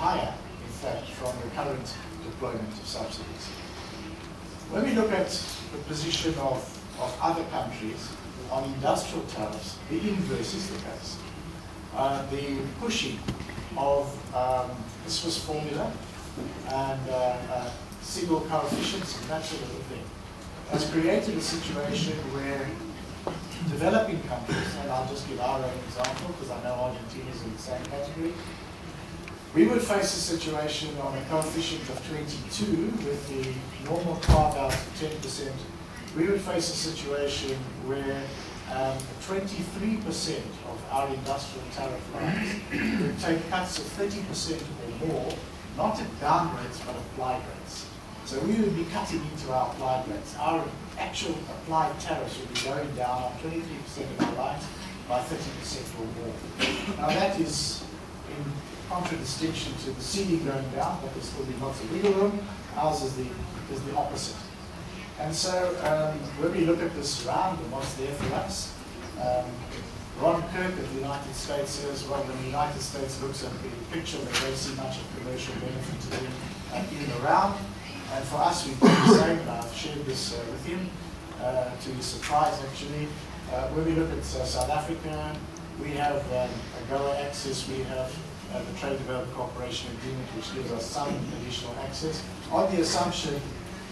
higher, in fact, from the current deployment of subsidies. When we look at the position of other countries on industrial tariffs, the inverse is the case. The pushing of the Swiss formula and single coefficients and that sort of thing has created a situation where developing countries, and I'll just give our own example because I know Argentina is in the same category, we would face a situation on a coefficient of 22 with the normal carve-out of 10%. We would face a situation where 23% of our industrial tariff lines would take cuts of 30% or more, not at down rates, but applied rates. So we would be cutting into our applied rates. Our actual applied tariffs would be going down on 23% of our lines by 30% or more. Now that is in contradistinction to the CD going down, but there's still be lots of wiggle room. Ours is the opposite. And so when we look at this round and what's there for us, Ron Kirk of the United States says, well, when the United States looks at the picture, they don't see much of commercial benefit to them in the round. And for us, we've done the same, and I've shared this with him, to his surprise actually. When we look at South Africa, we have AGOA access, we have the Trade Development Cooperation Agreement, which gives us some additional access, on the assumption,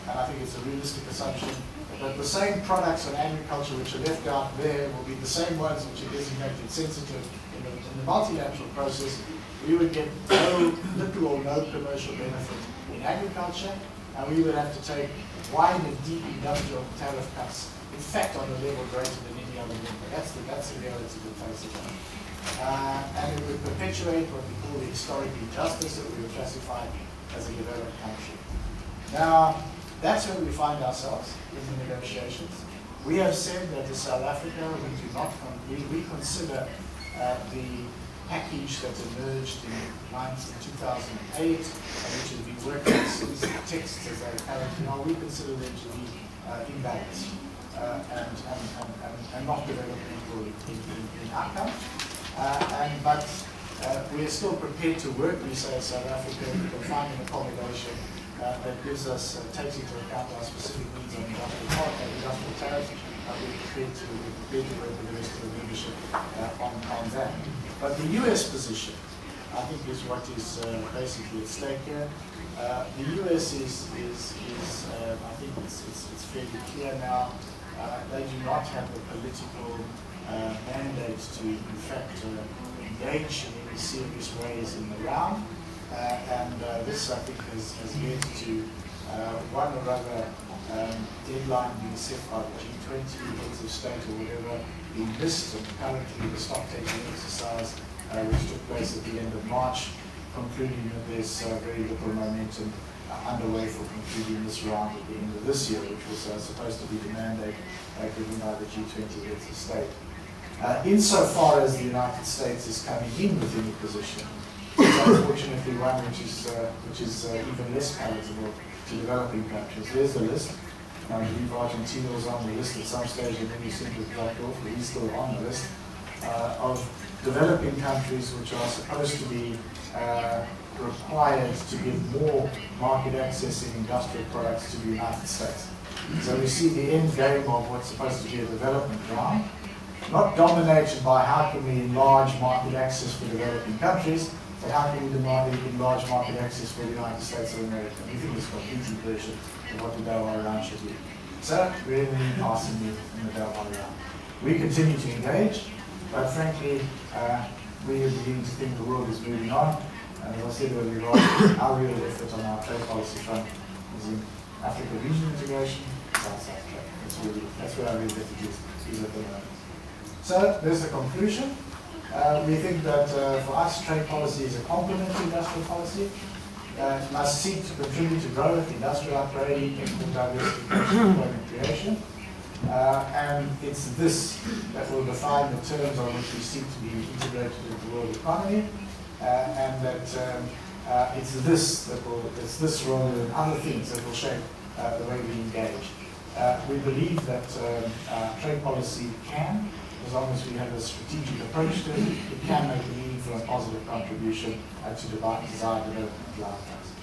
and I think it's a realistic assumption, that the same products on agriculture which are left out there will be the same ones which are designated sensitive in the multilateral process. We would get little or no commercial benefit in agriculture, and we would have to take wide and deep industrial tariff cuts, in fact on a level greater than any other member. That's the reality that faces us. And it would perpetuate what we call the historic injustice that we would classify as a developed country. Now, that's where we find ourselves in the negotiations. We have said that in South Africa, we consider the package that emerged in 2008, and which has been worked on since the texts as they currently are, we consider them to be imbalanced and not developmental in outcome. But we are still prepared to work, we say, in South Africa. We can find an accommodation that gives us, takes into account our specific needs on industrial tariffs. We're prepared to work with the rest of the membership on that. But the US position, I think, is what is basically at stake here. The US is I think it's fairly clear now. They do not have the political mandate to, in fact, engage in any serious ways in the round. This, I think, has led to one or other deadline being set by the G20, heads of state or whatever, being missed, and currently the stock-taking exercise, which took place at the end of March, concluding that there's very little momentum underway for concluding this round at the end of this year, which was supposed to be the mandate given by the G20 heads of state. Insofar as the United States is coming in with any position, it's unfortunately one which is even less palatable to developing countries. There's the list. I believe Argentina was on the list at some stage, and then we seem to have dropped off, but he's still on the list of developing countries which are supposed to be required to give more market access in industrial products to the United States. So we see the end game of what's supposed to be a development round, not dominated by how can we enlarge market access for developing countries, but how can we enlarge market access for the United States of America. We think it's a complete inversion of what the Davies round should be. So we're in the impasse in the Davies round. We continue to engage, but frankly, we are beginning to think the world is moving on. And as I said earlier on, our real effort on our trade policy front is in Africa regional integration, South-South trade. That's where our real effort is at the moment. So there's the conclusion. We think that for us, trade policy is a complement to industrial policy. It must seek to contribute to growth, industrial upgrading, technical diversification, employment creation. And it's this that will define the terms on which we seek to be integrated into the world economy. And that it's this rather than other things that will shape the way we engage. We believe that trade policy can, as long as we have a strategic approach to it, it can make a meaningful meaningful and positive contribution to desired development outcomes.